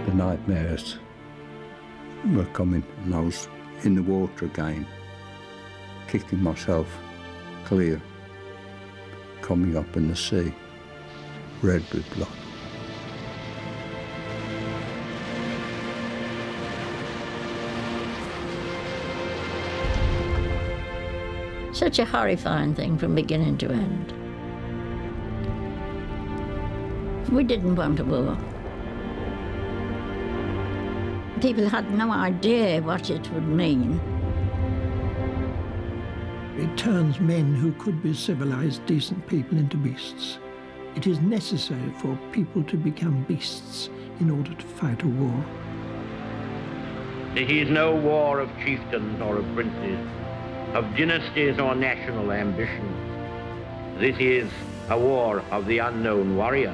The nightmares were coming, and I was in the water again, kicking myself clear, coming up in the sea, red with blood. Such a horrifying thing from beginning to end. We didn't want a war. People had no idea what it would mean. It turns men who could be civilized, decent people into beasts. It is necessary for people to become beasts in order to fight a war. This is no war of chieftains or of princes, of dynasties or national ambitions. This is a war of the unknown warrior.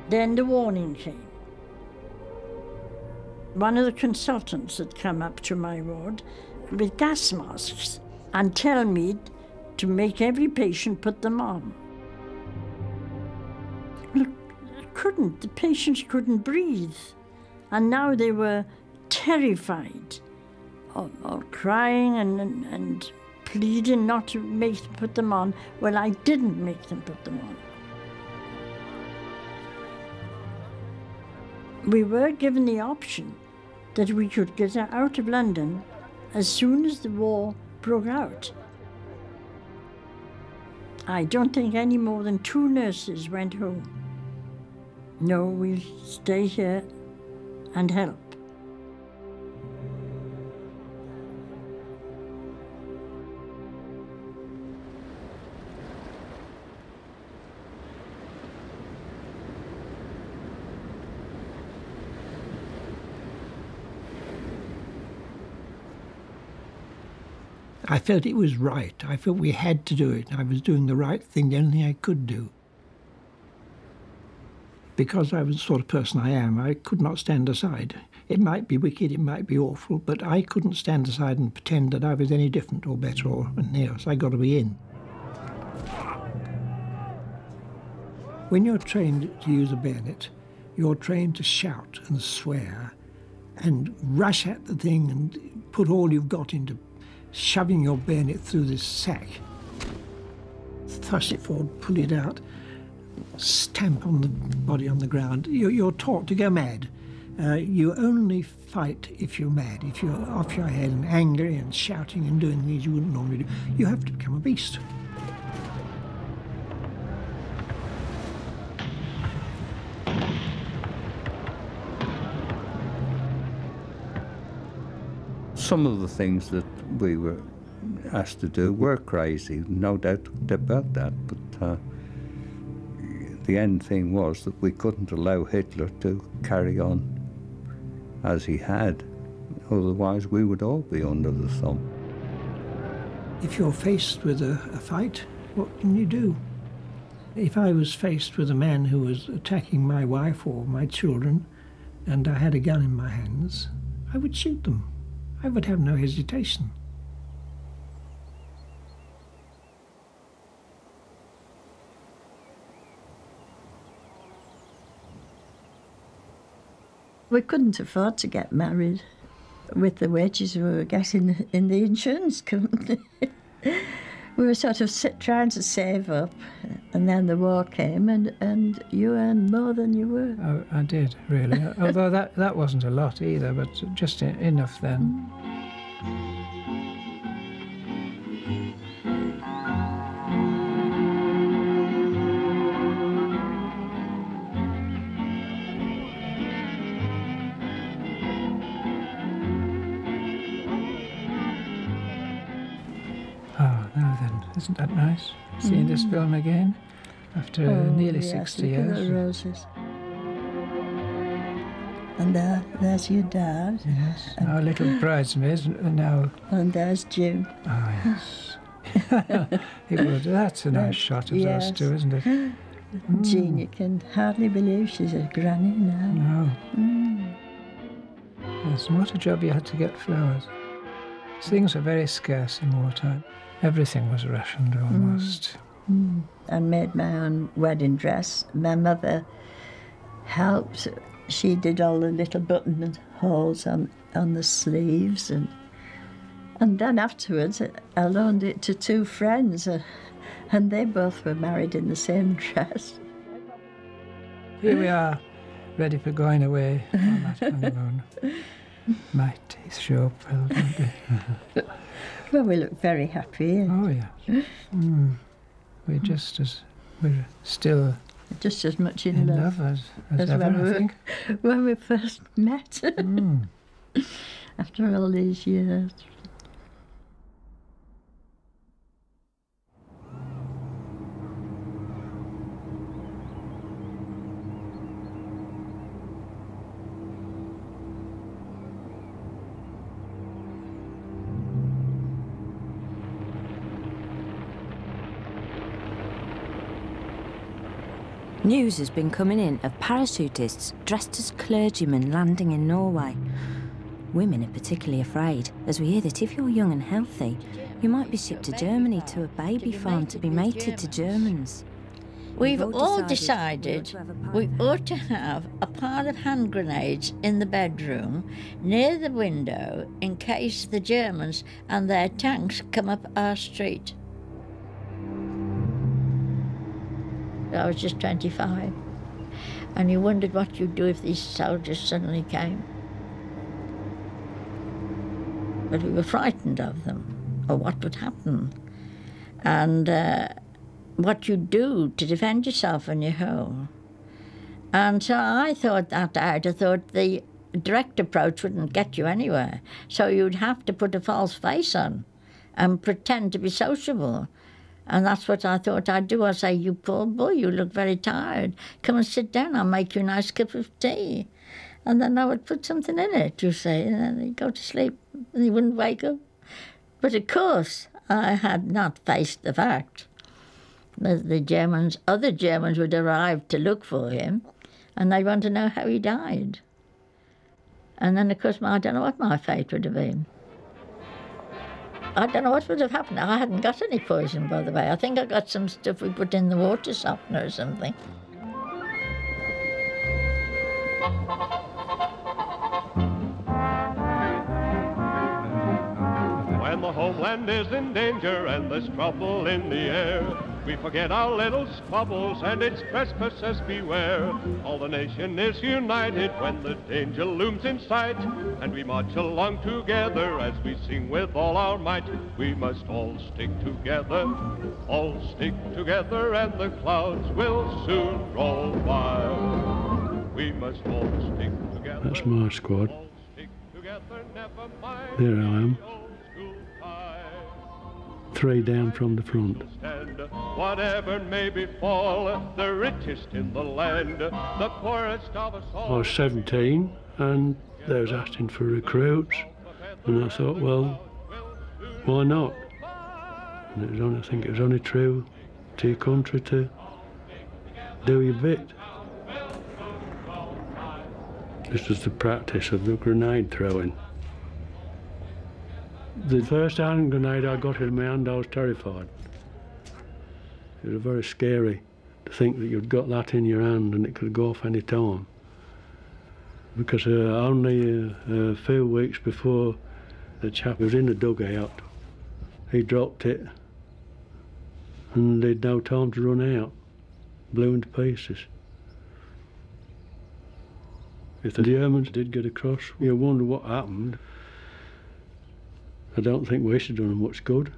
Then the warning came. One of the consultants had come up to my ward with gas masks and tell me to make every patient put them on. Look, the patients couldn't breathe. And now they were terrified, or crying and pleading not to make them put them on. Well, I didn't make them put them on. We were given the option that we could get out of London as soon as the war broke out. I don't think any more than 2 nurses went home. No, we'll stay here and help. I felt it was right. I felt we had to do it. I was doing the right thing, the only thing I could do. Because I was the sort of person I am, I could not stand aside. It might be wicked, it might be awful, but I couldn't stand aside and pretend that I was any different or better or anything else. I got to be in. When you're trained to use a bayonet, you're trained to shout and swear and rush at the thing and put all you've got into shoving your bayonet through this sack. Thrust it forward, pull it out, stamp on the body on the ground. You're taught to go mad. You only fight if you're mad, if you're off your head and angry and shouting and doing things you wouldn't normally do. You have to become a beast. Some of the things that we were asked to do were crazy, no doubt about that, but the end thing was that we couldn't allow Hitler to carry on as he had, otherwise we would all be under the thumb. If you're faced with a fight, what can you do? If I was faced with a man who was attacking my wife or my children and I had a gun in my hands, I would shoot them. I would have no hesitation. We couldn't afford to get married with the wages we were getting in the insurance company. We were sort of trying to save up, and then the war came, and you earned more than you were. Oh, I did, really. Although that wasn't a lot either, but just enough then. Oh, now then, isn't that nice? Seeing this film again after nearly yes, 60 look at years. the roses. And there's your dad. Yes, our little bridesmaids now. And there's Jim. Oh, yes. That's a nice shot of those two, isn't it? Jean, you can hardly believe she's a granny now. No. Yes, and what a job you had to get flowers. Things were very scarce in wartime. Everything was rationed almost. I made my own wedding dress. My mother helped. She did all the little button holes on the sleeves, and then afterwards I loaned it to two friends, and they both were married in the same dress. Here we are, ready for going away on that honeymoon. My teeth show up well, don't they? Well, we look very happy. Oh, yes. We're still just as much in love as ever, I think. When we first met. After all these years. News has been coming in of parachutists dressed as clergymen landing in Norway. Women are particularly afraid, as we hear that if you're young and healthy, you might be shipped to Germany to a baby farm to be mated to Germans. We've all decided we ought to have a pile of hand grenades in the bedroom near the window in case the Germans and their tanks come up our street. I was just 25, and you wondered what you'd do if these soldiers suddenly came. But we were frightened of them, or what would happen, and what you'd do to defend yourself in your home. And so I thought that out. I thought the direct approach wouldn't get you anywhere, so you'd have to put a false face on and pretend to be sociable. And that's what I thought I'd do. I'd say, you poor boy, you look very tired. Come and sit down, I'll make you a nice cup of tea. And then I would put something in it, you see, and then he'd go to sleep and he wouldn't wake up. But of course, I had not faced the fact that other Germans would arrive to look for him, and they want to know how he died. And then, of course, I don't know what my fate would have been. I don't know what would have happened. I hadn't got any poison, by the way. I think I got some stuff we put in the water softener or something. When the homeland is in danger and there's trouble in the air, we forget our little squabbles and its trespassers beware. All the nation is united when the danger looms in sight, and we march along together as we sing with all our might. We must all stick together, and the clouds will soon roll by. We must all stick together. That's my squad. All stick together, never mind. There I am. the old school tie. 3 down from the front. Whatever may befall, the richest in the land, the poorest of us all. I was 17 and they was asking for recruits, and I thought, well, why not? And I think it was only true to your country to do your bit. This was the practice of the grenade throwing. The first hand grenade I got in my hand, I was terrified. It was very scary to think that you'd got that in your hand and it could go off any time. Because only a few weeks before the chap was in the dugout, he dropped it and they'd no time to run out, blew into pieces. If the Germans did get across, you wonder what happened. I don't think we should have done much good.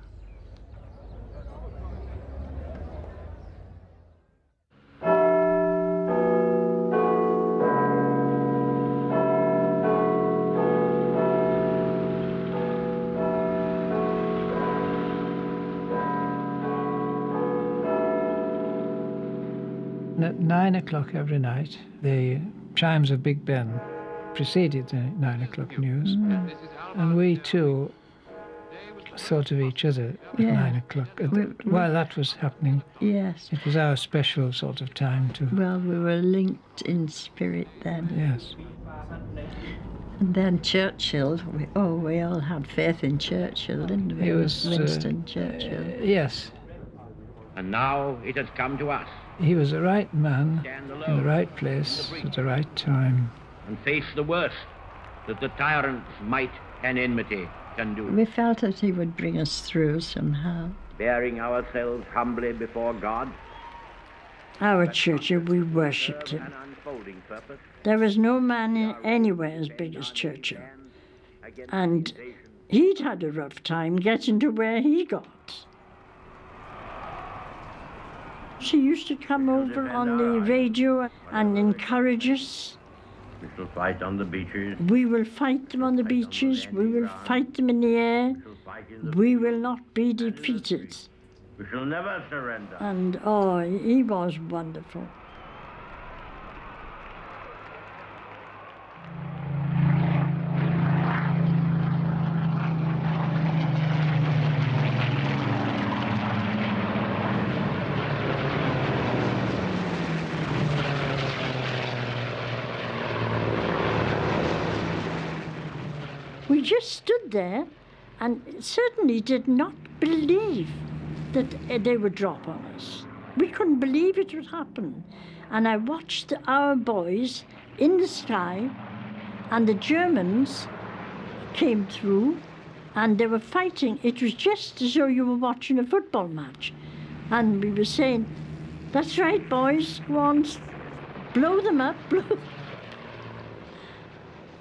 At 9 o'clock every night, the chimes of Big Ben preceded the 9 o'clock news. And we too thought of each other at 9 o'clock. While that was happening, Yes. it was our special sort of time to... Well, we were linked in spirit then. Yes. And then Churchill, we all had faith in Churchill, didn't we? He was... Winston Churchill. Yes. And now it has come to us. He was the right man in the right place at the right time. And face the worst that the tyrant's might and enmity can do. We felt that he would bring us through somehow. Bearing ourselves humbly before God. Our church, we worshipped him. There was no man anywhere as big as Churchill. And he'd had a rough time getting to where he got. She used to come over on the radio and encourage us. We shall fight on the beaches. We will fight them on the beaches. We will fight them in the air. We will not be defeated. We shall never surrender. And he was wonderful. We just stood there and certainly did not believe that they would drop on us. We couldn't believe it would happen. And I watched our boys in the sky, and the Germans came through and they were fighting. It was just as though you were watching a football match. And we were saying, that's right, boys, go on, blow them up, blow.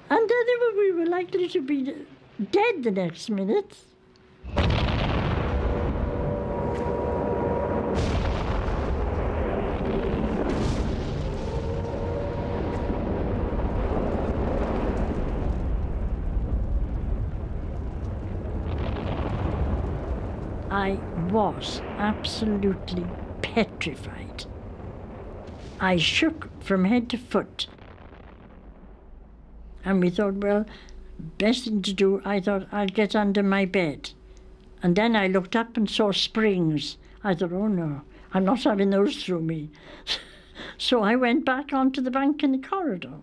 And we were likely to be dead the next minute. I was absolutely petrified. I shook from head to foot. And we thought, well, best thing to do, I thought, I'll get under my bed. And then I looked up and saw springs. I thought, oh no, I'm not having those through me. So I went back onto the bank in the corridor.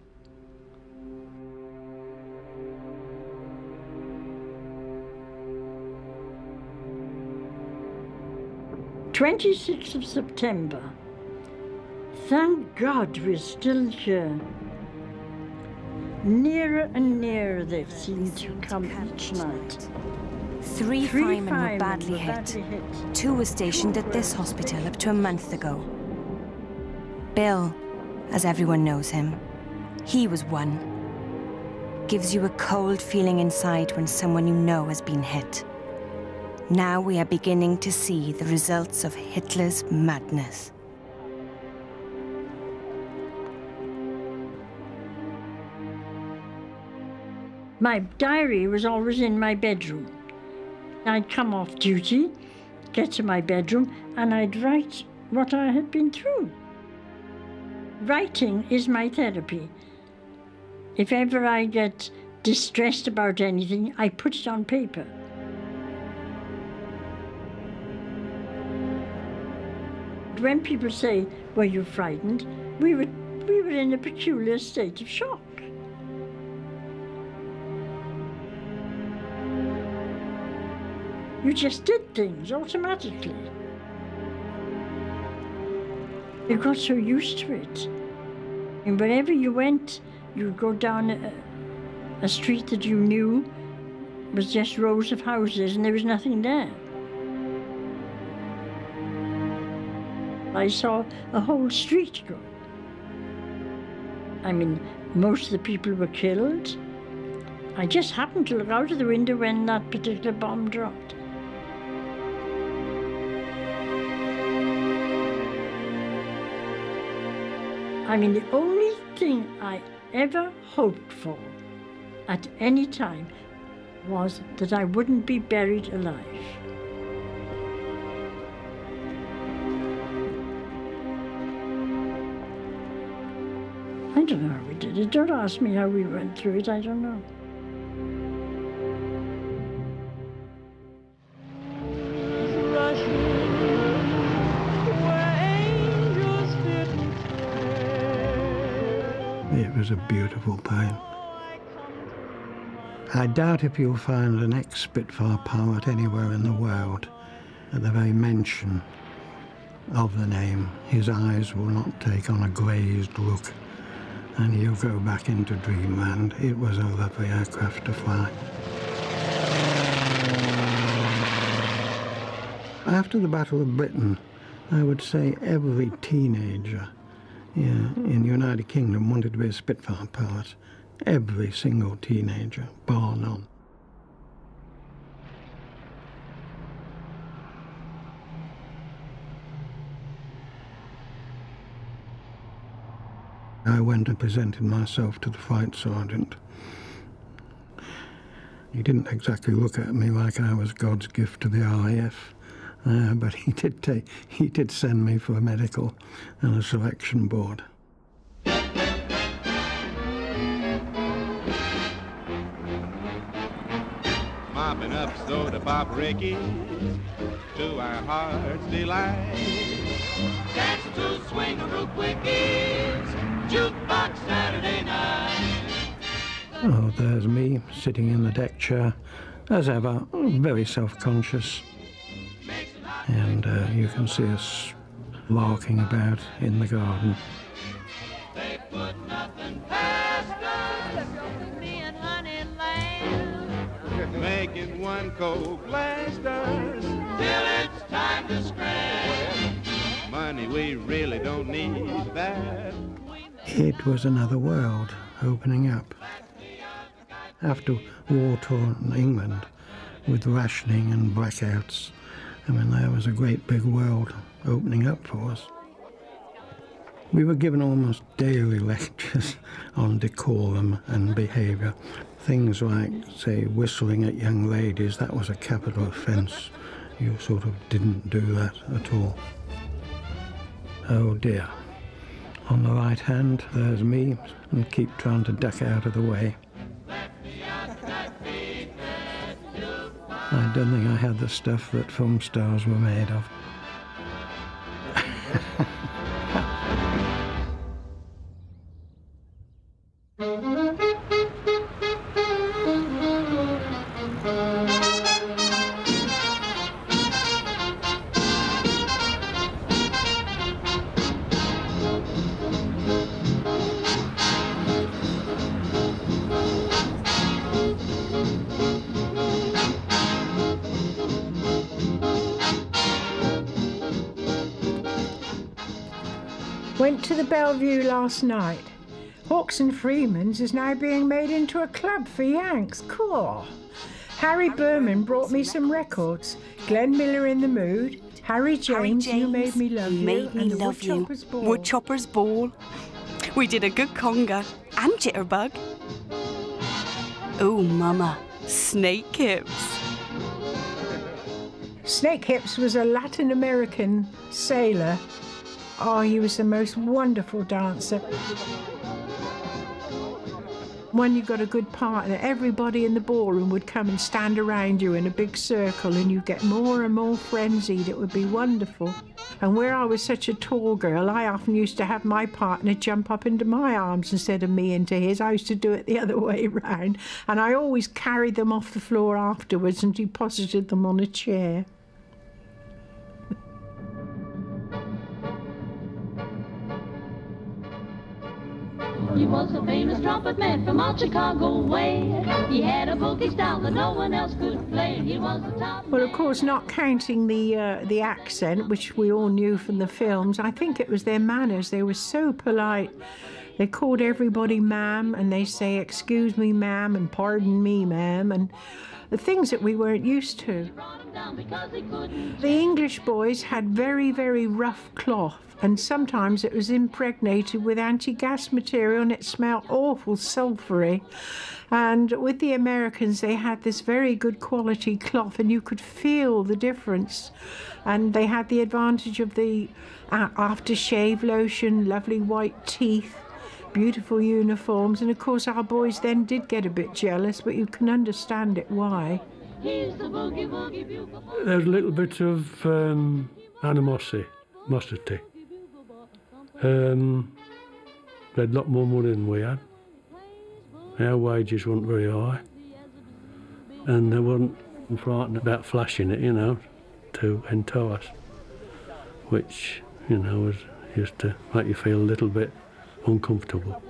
"26th of September. Thank God we're still here. Nearer and nearer they seem to come each night. Three firemen were badly hit. Two were stationed at this hospital up to a month ago. Bill, as everyone knows him, he was one. Gives you a cold feeling inside when someone you know has been hit. Now we are beginning to see the results of Hitler's madness. My diary was always in my bedroom. I'd come off duty, get to my bedroom, and I'd write what I had been through. Writing is my therapy. If ever I get distressed about anything, I put it on paper. When people say, were you frightened? We were in a peculiar state of shock. You just did things automatically. You got so used to it. And wherever you went, you'd go down a street that you knew was just rows of houses and there was nothing there. I saw a whole street go. I mean, most of the people were killed. I just happened to look out of the window when that particular bomb dropped. I mean, the only thing I ever hoped for at any time was that I wouldn't be buried alive. I don't know how we did it. Don't ask me how we went through it. I don't know. It was a beautiful poem. I doubt if you'll find an ex-Spitfire pilot anywhere in the world. At the very mention of the name, his eyes will not take on a glazed look, and he'll go back into dreamland. It was a lovely aircraft to fly. After the Battle of Britain, I would say every teenager in the United Kingdom wanted to be a Spitfire pilot. Every single teenager, bar none. I went and presented myself to the flight sergeant. He didn't exactly look at me like I was God's gift to the RAF, but he did send me for a medical and a selection board. Mopping up soda pop Rickies to our heart's delight. Dance to swing-a-roo quickies, jukebox Saturday night. Oh, there's me sitting in the deck chair, as ever, very self-conscious. And you can see us larking about in the garden. They put nothing past us, me and honey lamb, making one cold blast us till it's time to scram. Money we really don't need that. It was another world opening up. After war-torn England, with rationing and blackouts, I mean, there was a great big world opening up for us. We were given almost daily lectures on decorum and behaviour. Things like, say, whistling at young ladies, that was a capital offence. You sort of didn't do that at all. Oh dear. On the right hand, there's me, and keep trying to duck out of the way. I don't think I had the stuff that film stars were made of. Went to the Bellevue last night. Hawks and Freeman's is now being made into a club for Yanks. Cool. Harry Berman brought me some records. Glenn Miller in the Mood, Harry James, You Made Me Love You, and the Woodchopper's Ball. Woodchopper's Ball. We did a good conga and jitterbug. Oh, Mama, Snake Hips. Snake Hips was a Latin American sailor. Oh, he was the most wonderful dancer. When you got a good partner, everybody in the ballroom would come and stand around you in a big circle, and you'd get more and more frenzied. It would be wonderful. And where I was such a tall girl, I often used to have my partner jump up into my arms instead of me into his. I used to do it the other way round, and I always carried them off the floor afterwards and deposited them on a chair. He was a famous trumpet man from out Chicago way. He had a boogie style that no one else could play. He was the top. Well, of course, not counting the accent, which we all knew from the films, I think it was their manners. They were so polite, They called everybody ma'am, and they say, excuse me, ma'am, and pardon me, ma'am, and the things that we weren't used to. The English boys had very, very rough cloth, and sometimes it was impregnated with anti-gas material and it smelled awful sulphury. And with the Americans, they had this very good quality cloth, and you could feel the difference. And they had the advantage of the aftershave lotion, lovely white teeth, beautiful uniforms, and of course our boys then did get a bit jealous, but you can understand it why. There's a little bit of animosity. They had a lot more money than we had. Our wages weren't very high, and they weren't frightened about flashing it, you know, to entice, which, you know, was used to make you feel a little bit uncomfortable.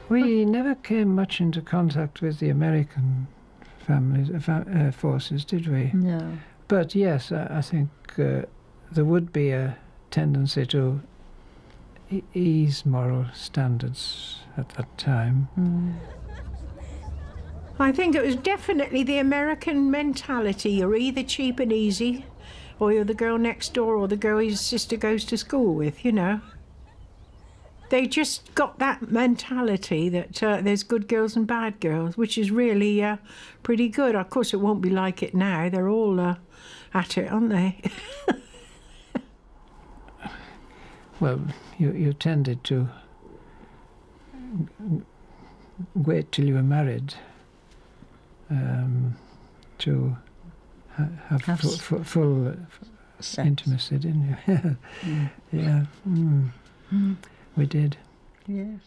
We never came much into contact with the American forces, did we? No. But yes, I think there would be a tendency to ease moral standards at that time. I think it was definitely the American mentality. You're either cheap and easy, or you're the girl next door, or the girl his sister goes to school with, you know. They just got that mentality that there's good girls and bad girls, which is really pretty good. Of course, it won't be like it now. They're all at it, aren't they? Well, you tended to wait till you were married to have full intimacy, didn't you? Yeah. We did. Yes.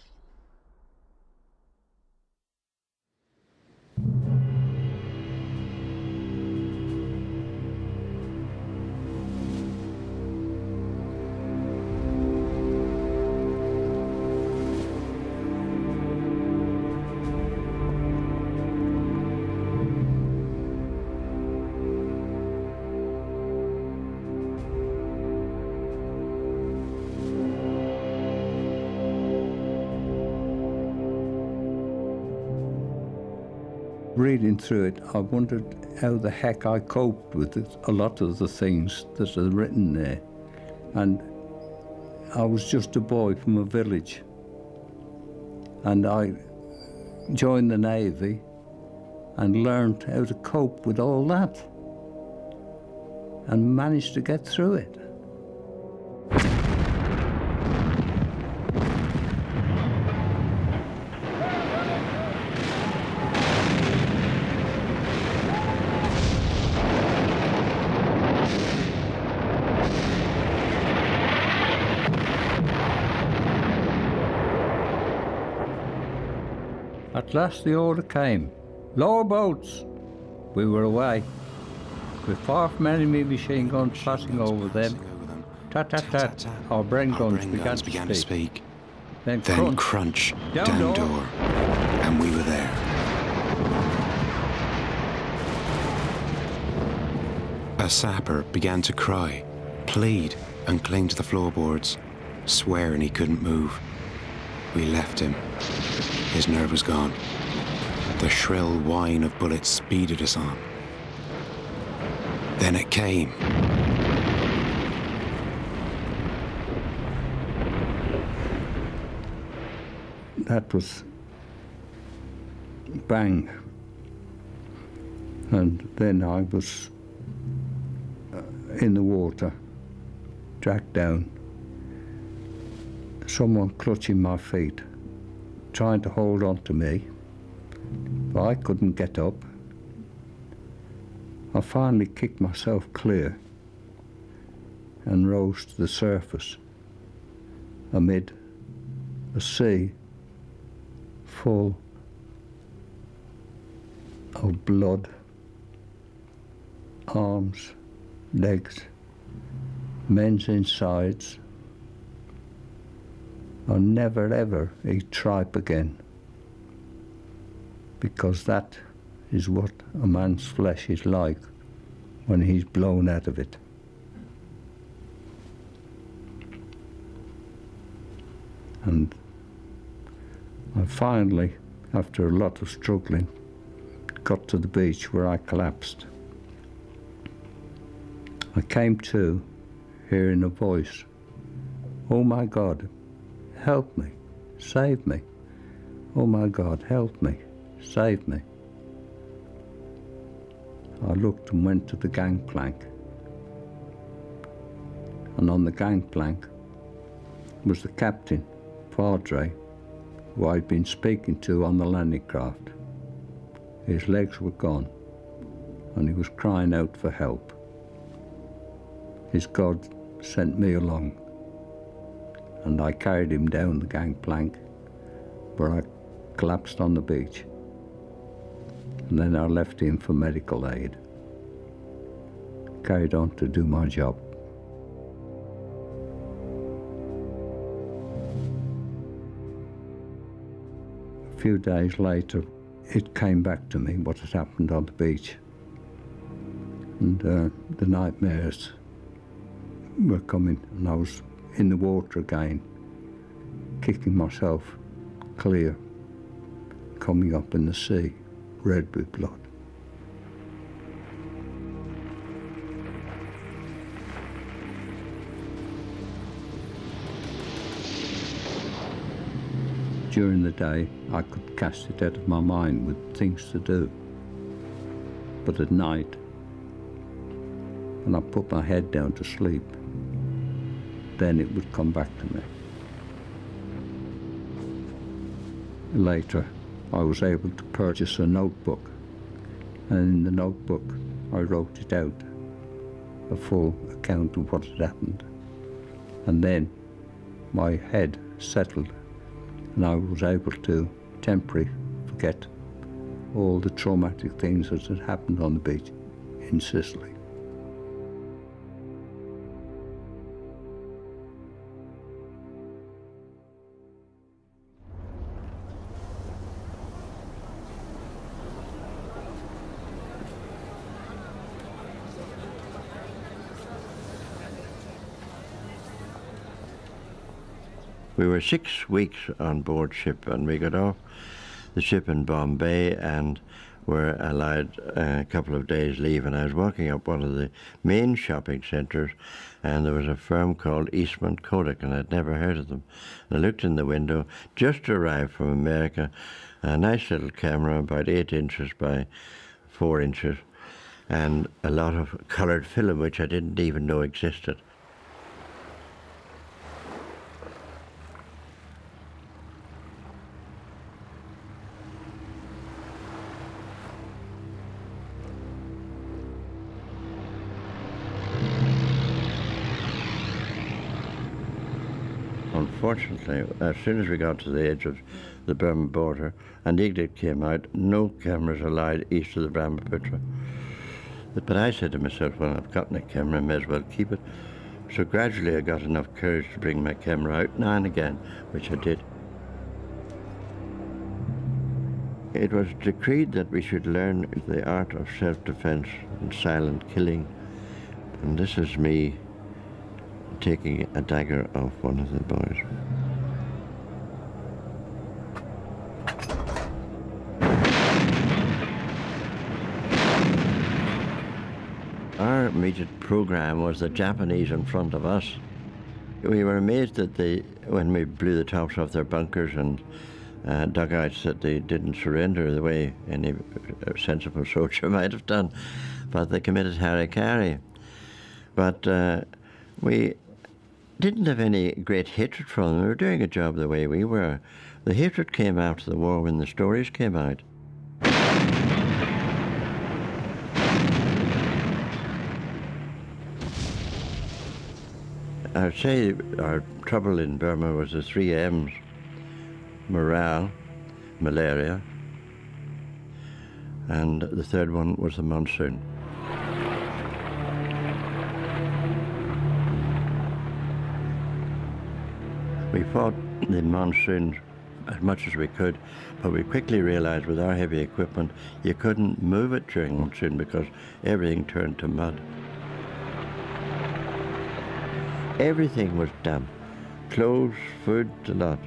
Reading through it, I wondered how the heck I coped with it, a lot of the things that are written there. And I was just a boy from a village. And I joined the Navy and learned how to cope with all that and managed to get through it. At last the order came. Lower boats! We were away, with far from enemy machine guns passing over them. Tat-tat-tat, our brain guns began to speak. Then crunch, down door, and we were there. A sapper began to cry, plead, and cling to the floorboards, swearing he couldn't move. We left him. His nerve was gone. The shrill whine of bullets speeded us on. Then it came. That was bang. And then I was in the water, dragged down. Someone clutching my feet, trying to hold on to me, but I couldn't get up. I finally kicked myself clear and rose to the surface amid a sea full of blood, arms, legs, men's insides. I'll never ever eat tripe again, because that is what a man's flesh is like when he's blown out of it. And I finally, after a lot of struggling, got to the beach where I collapsed. I came to, hearing a voice, "Oh my God, help me, save me. Oh my God, help me, save me." I looked and went to the gangplank. And on the gangplank was the captain, Padre, who I'd been speaking to on the landing craft. His legs were gone, and he was crying out for help. His God sent me along, and I carried him down the gangplank, where I collapsed on the beach. And then I left him for medical aid. Carried on to do my job. A few days later, it came back to me what had happened on the beach. And the nightmares were coming, and I was in the water again, kicking myself clear, coming up in the sea, red with blood. During the day, I could cast it out of my mind with things to do. But at night, when I put my head down to sleep, then it would come back to me. Later, I was able to purchase a notebook, and in the notebook I wrote it out, a full account of what had happened. And then my head settled, and I was able to temporarily forget all the traumatic things that had happened on the beach in Sicily. We were 6 weeks on board ship, and we got off the ship in Bombay and were allowed a couple of days leave, and I was walking up one of the main shopping centres, and there was a firm called Eastman Kodak, and I'd never heard of them. And I looked in the window, just arrived from America, a nice little camera about 8 inches by 4 inches, and a lot of coloured film which I didn't even know existed. Unfortunately, as soon as we got to the edge of the Burma border, an edict came out, no cameras allowed east of the Brahmaputra. But I said to myself, well, I've gotten a camera, I may as well keep it. So gradually I got enough courage to bring my camera out now and again, which I did. It was decreed that we should learn the art of self-defense and silent killing. And this is me taking a dagger off one of the boys. Our immediate program was the Japanese in front of us. We were amazed that when we blew the tops off their bunkers and dugouts, that they didn't surrender the way any sensible soldier might have done, but they committed harikari. But we didn't have any great hatred for them. We were doing a job the way we were. The hatred came after the war when the stories came out. I'd say our trouble in Burma was the 3 M's: morale, malaria, and the third one was the monsoon. We fought the monsoon as much as we could, but we quickly realized with our heavy equipment you couldn't move it during monsoon because everything turned to mud. Everything was damp. Clothes, food, a lot.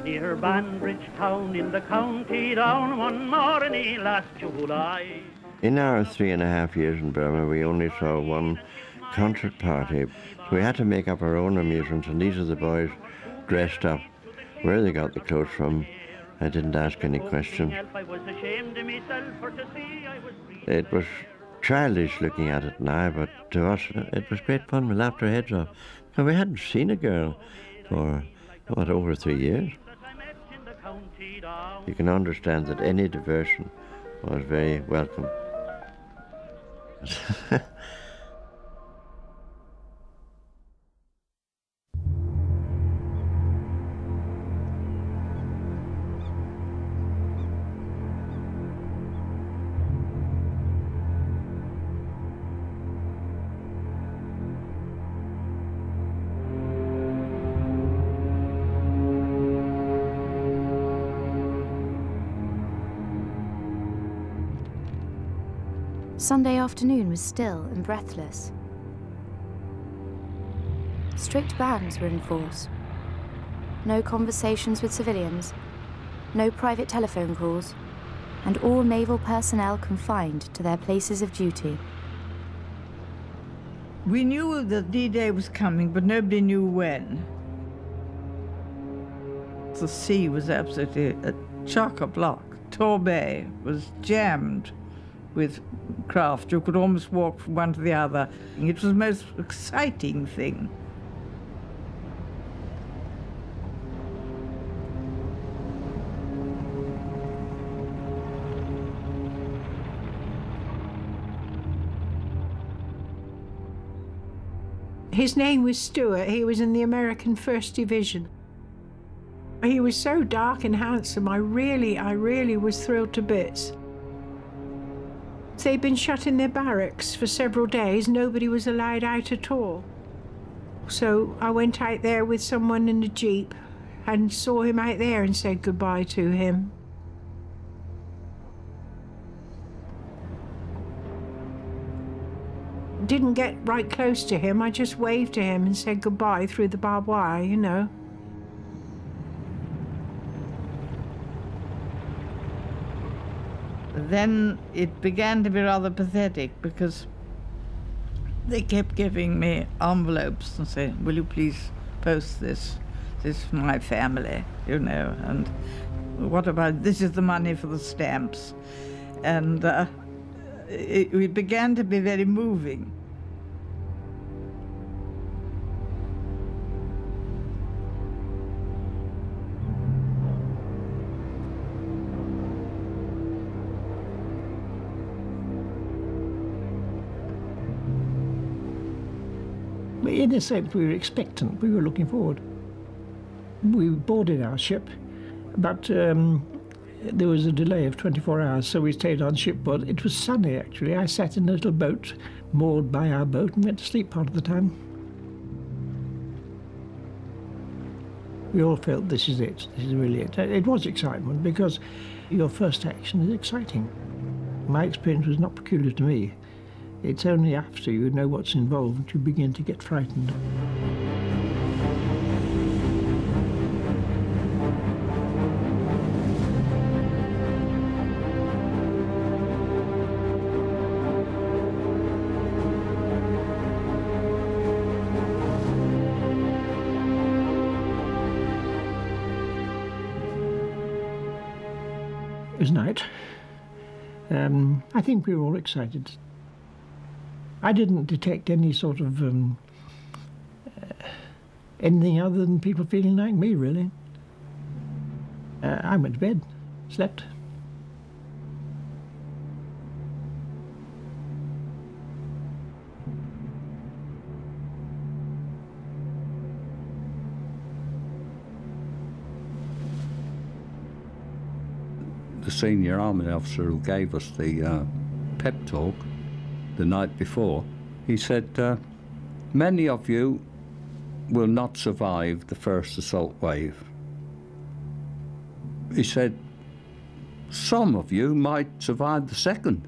near Banbridge town in the county down one morning last July. In our 3.5 years in Burma, we only saw one concert party. So we had to make up our own amusements, and these are the boys dressed up. Where they got the clothes from, I didn't ask any questions. It was childish looking at it now, but to us it was great fun. We laughed our heads off. And we hadn't seen a girl for, what, over 3 years. You can understand that any diversion was very welcome. Sunday afternoon was still and breathless. Strict bans were in force. No conversations with civilians, no private telephone calls, and all naval personnel confined to their places of duty. We knew that D-Day was coming, but nobody knew when. The sea was absolutely chock-a-block. Torbay was jammed with craft. You could almost walk from one to the other. It was the most exciting thing. His name was Stewart. He was in the American 1st Division. He was so dark and handsome. I really was thrilled to bits. They'd been shut in their barracks for several days. Nobody was allowed out at all. So I went out there with someone in a jeep and saw him out there and said goodbye to him. Didn't get right close to him. I just waved to him and said goodbye through the barbed wire, you know. Then it began to be rather pathetic because they kept giving me envelopes and saying, will you please post this? This is my family, you know, and what about, this is the money for the stamps. And it began to be very moving. In a sense, we were expectant. We were looking forward. We boarded our ship, but there was a delay of 24 hours, so we stayed on shipboard. It was sunny, actually. I sat in a little boat moored by our boat and went to sleep part of the time. We all felt this is it. This is really it. It was excitement because your first action is exciting. My experience was not peculiar to me. It's only after you know what's involved you begin to get frightened. It was night. I think we were all excited. I didn't detect any sort of anything other than people feeling like me, really. I went to bed, slept. The senior army officer who gave us the pep talk the night before, he said, many of you will not survive the first assault wave. He said, some of you might survive the second.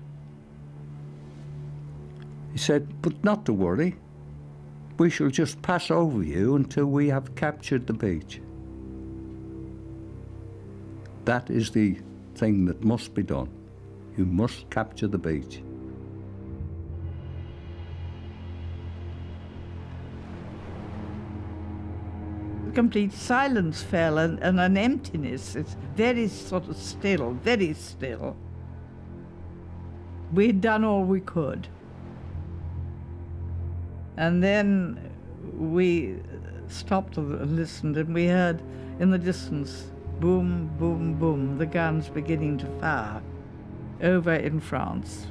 He said, but not to worry. We shall just pass over you until we have captured the beach. That is the thing that must be done. You must capture the beach. Complete silence fell and an emptiness. It's very sort of still, very still. We'd done all we could. And then we stopped and listened, and we heard in the distance, boom, boom, boom, the guns beginning to fire over in France.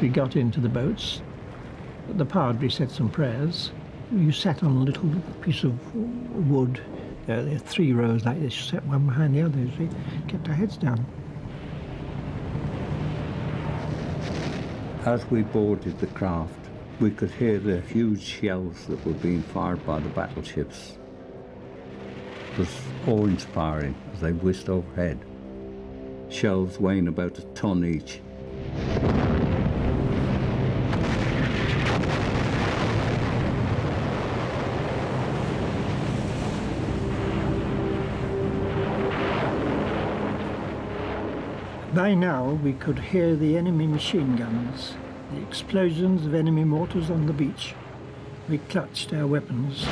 We got into the boats. The padre said some prayers. You sat on a little piece of wood. There are 3 rows like this. You sat one behind the other. We kept our heads down. As we boarded the craft, we could hear the huge shells that were being fired by the battleships. It was awe-inspiring as they whizzed overhead. Shells weighing about a ton each. By now, we could hear the enemy machine guns, the explosions of enemy mortars on the beach. We clutched our weapons.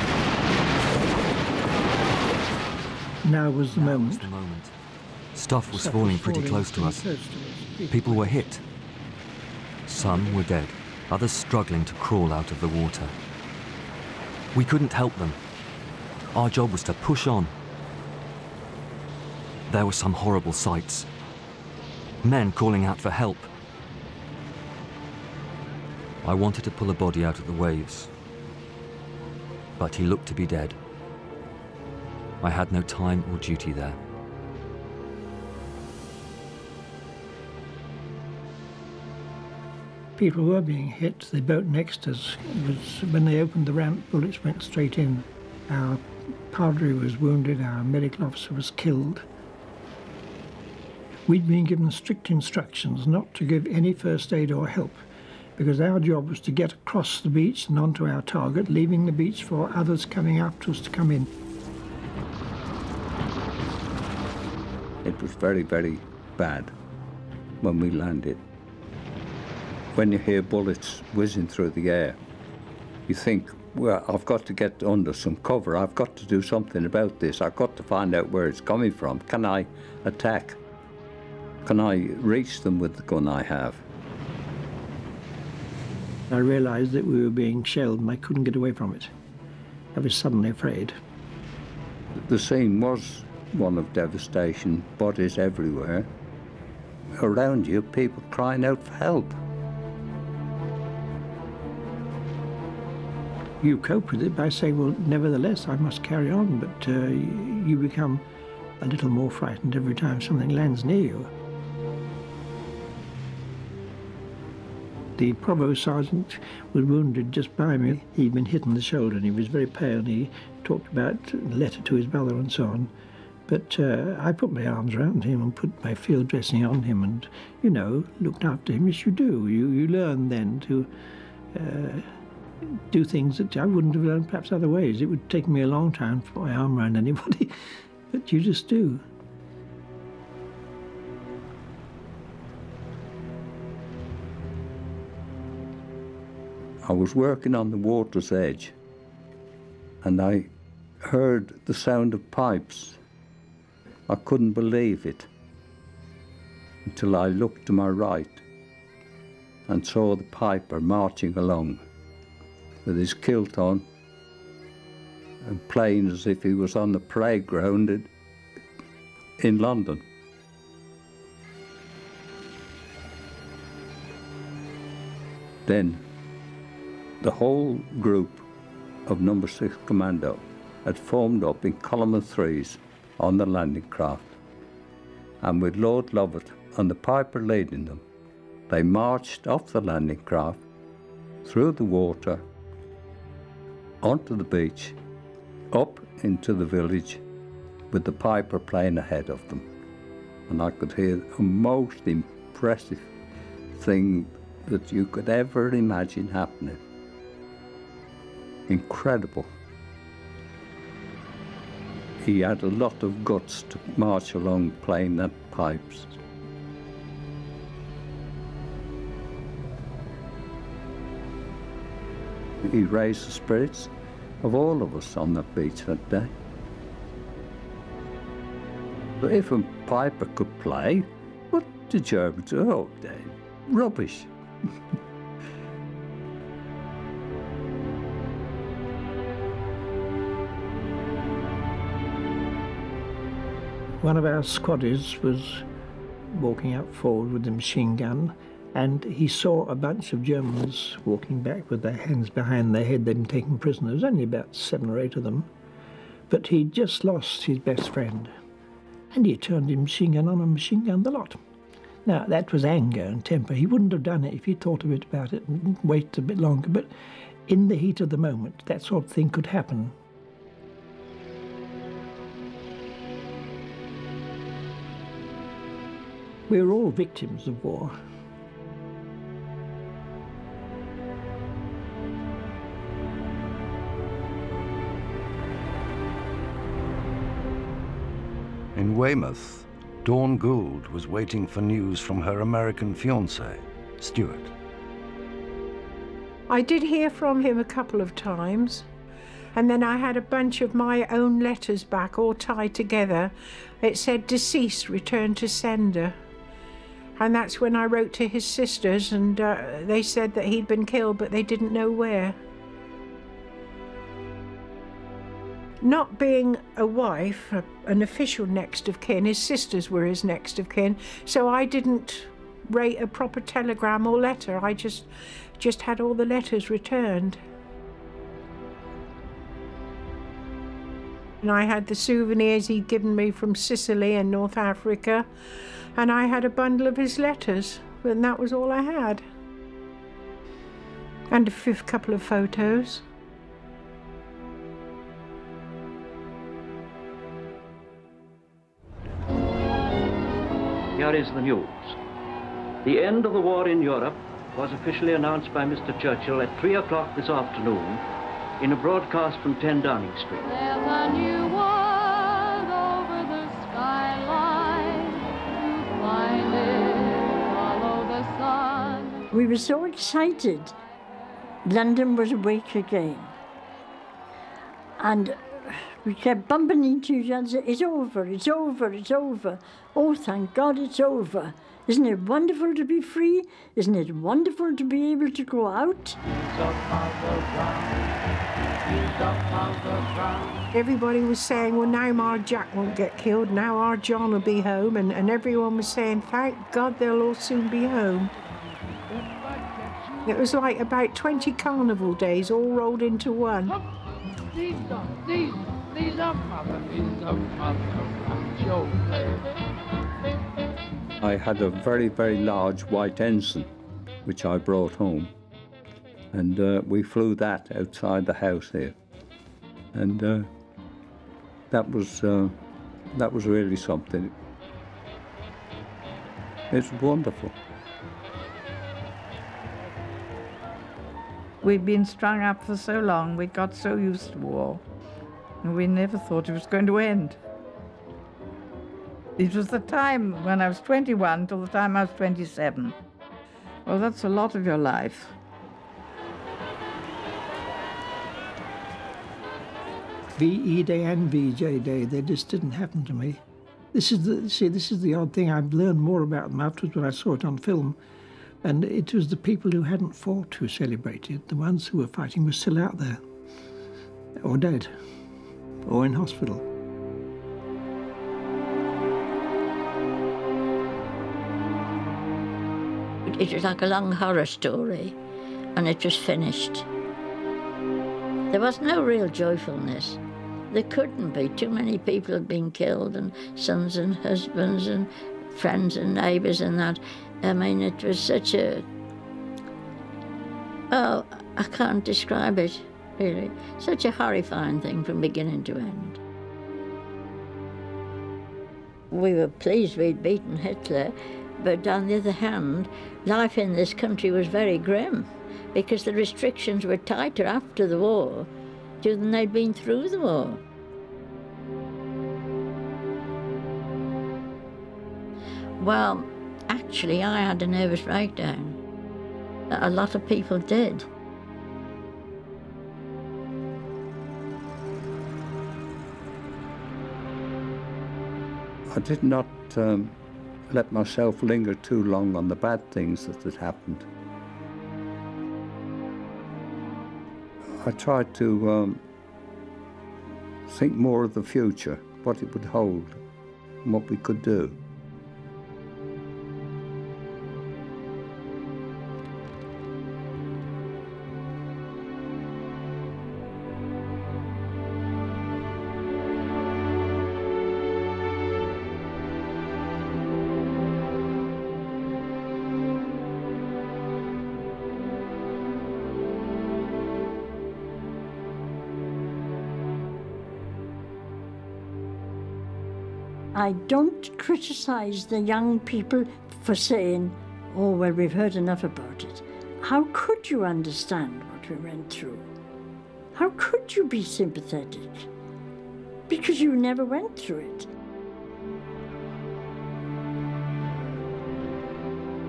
Now was the moment. Stuff was falling pretty close to us. People were hit. Some were dead, others struggling to crawl out of the water. We couldn't help them. Our job was to push on. There were some horrible sights. Men calling out for help. I wanted to pull a body out of the waves, but he looked to be dead. I had no time or duty there. People were being hit. The boat next to us, when they opened the ramp, bullets went straight in. Our padre was wounded, our medical officer was killed. We'd been given strict instructions not to give any first aid or help, because our job was to get across the beach and onto our target, leaving the beach for others coming after us to come in. It was very, very bad when we landed. When you hear bullets whizzing through the air, you think, well, I've got to get under some cover. I've got to do something about this. I've got to find out where it's coming from. Can I attack? Can I reach them with the gun I have? I realised that we were being shelled and I couldn't get away from it. I was suddenly afraid. The scene was one of devastation, bodies everywhere. Around you, people crying out for help. You cope with it by saying, well, nevertheless, I must carry on, but you become a little more frightened every time something lands near you. The provost sergeant was wounded just by me. He'd been hit in the shoulder and he was very pale, and he talked about a letter to his brother and so on. But I put my arms around him and put my field dressing on him and, you know, looked after him. Yes, you do. You learn then to do things that I wouldn't have learned perhaps other ways. It would take me a long time to put my arm around anybody, but you just do. I was working on the water's edge and I heard the sound of pipes. I couldn't believe it until I looked to my right and saw the piper marching along with his kilt on and playing as if he was on the playground in London. Then the whole group of No. 6 Commando had formed up in column of threes on the landing craft. and with Lord Lovett and the piper leading them, they marched off the landing craft, through the water, onto the beach, up into the village, with the piper playing ahead of them. And I could hear a most impressive thing that you could ever imagine happening. Incredible. He had a lot of guts to march along playing that pipes. He raised the spirits of all of us on that beach that day. But if a piper could play, what did Germans do? Oh, rubbish. One of our squaddies was walking out forward with a machine gun, and he saw a bunch of Germans walking back with their hands behind their head. They'd been taken prisoners, only about 7 or 8 of them. But he'd just lost his best friend, and he turned his machine gun on and machine gunned the lot. Now, that was anger and temper. He wouldn't have done it if he'd thought a bit about it and waited a bit longer, but in the heat of the moment, that sort of thing could happen. We were all victims of war. In Weymouth, Dawn Gould was waiting for news from her American fiancé, Stuart. I did hear from him a couple of times, and then I had a bunch of my own letters back, all tied together. It said, "Deceased, return to sender." And that's when I wrote to his sisters, and they said that he'd been killed, but they didn't know where. Not being a wife, an official next of kin, his sisters were his next of kin, so I didn't write a proper telegram or letter. I just had all the letters returned. And I had the souvenirs he'd given me from Sicily and North Africa, and I had a bundle of his letters, and that was all I had. And a couple of photos. Here is the news. The end of the war in Europe was officially announced by Mr. Churchill at 3 o'clock this afternoon in a broadcast from 10 Downing Street. There's a new world over the skyline. You find it, follow the sun. We were so excited. London was awake again. And we kept bumping into each other. It's over, it's over, it's over. Oh, thank God it's over. Isn't it wonderful to be free? Isn't it wonderful to be able to go out? Everybody was saying, well, now our Jack won't get killed, now our John will be home, and everyone was saying, thank God they'll all soon be home. It was like about 20 carnival days all rolled into one. These are mother, I had a very, very large white ensign, which I brought home, and we flew that outside the house here, and that was really something. It's wonderful. We'd been strung up for so long, we got so used to war, and we never thought it was going to end. It was the time when I was 21 till the time I was 27. Well, that's a lot of your life. VE Day and VJ Day, they just didn't happen to me. This is the odd thing. I've learned more about them afterwards when I saw it on film. And it was the people who hadn't fought who celebrated. The ones who were fighting were still out there, or dead, or in hospital. It was like a long horror story, and it just finished. There was no real joyfulness. There couldn't be. Too many people had been killed, and sons and husbands, and friends and neighbours and that. I mean, it was such a... Oh, I can't describe it, really. Such a horrifying thing from beginning to end. We were pleased we'd beaten Hitler, but on the other hand, life in this country was very grim because the restrictions were tighter after the war than they'd been through the war. Well, actually, I had a nervous breakdown. A lot of people did. I did not let myself linger too long on the bad things that had happened. I tried to think more of the future, what it would hold, and what we could do. I don't criticise the young people for saying, oh, well, we've heard enough about it. How could you understand what we went through? How could you be sympathetic? Because you never went through it.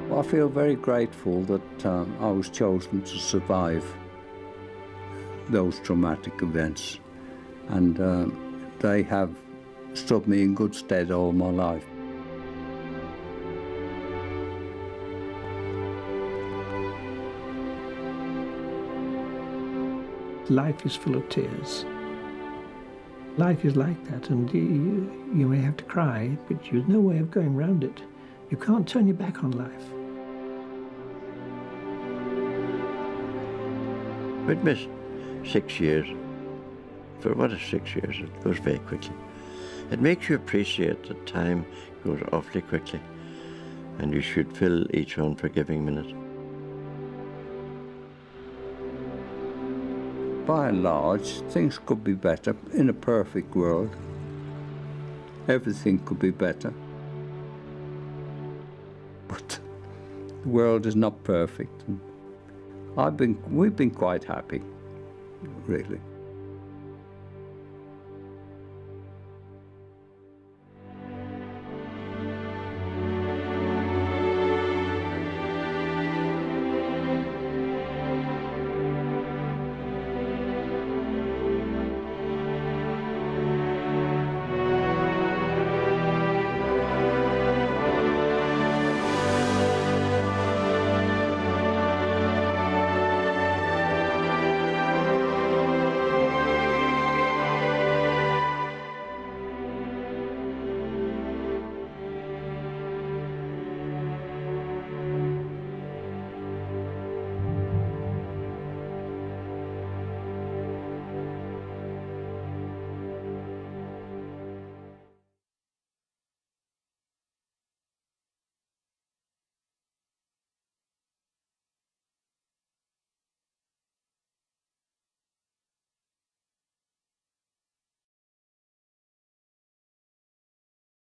Well, I feel very grateful that I was chosen to survive those traumatic events, and they have stood me in good stead all my life. Life is full of tears. Life is like that, and you may have to cry, but there's no way of going around it. You can't turn your back on life. We'd missed 6 years. For what is 6 years? It goes very quickly. It makes you appreciate that time goes awfully quickly, and you should fill each unforgiving minute. By and large, things could be better. In a perfect world, everything could be better. But the world is not perfect. We've been quite happy, really.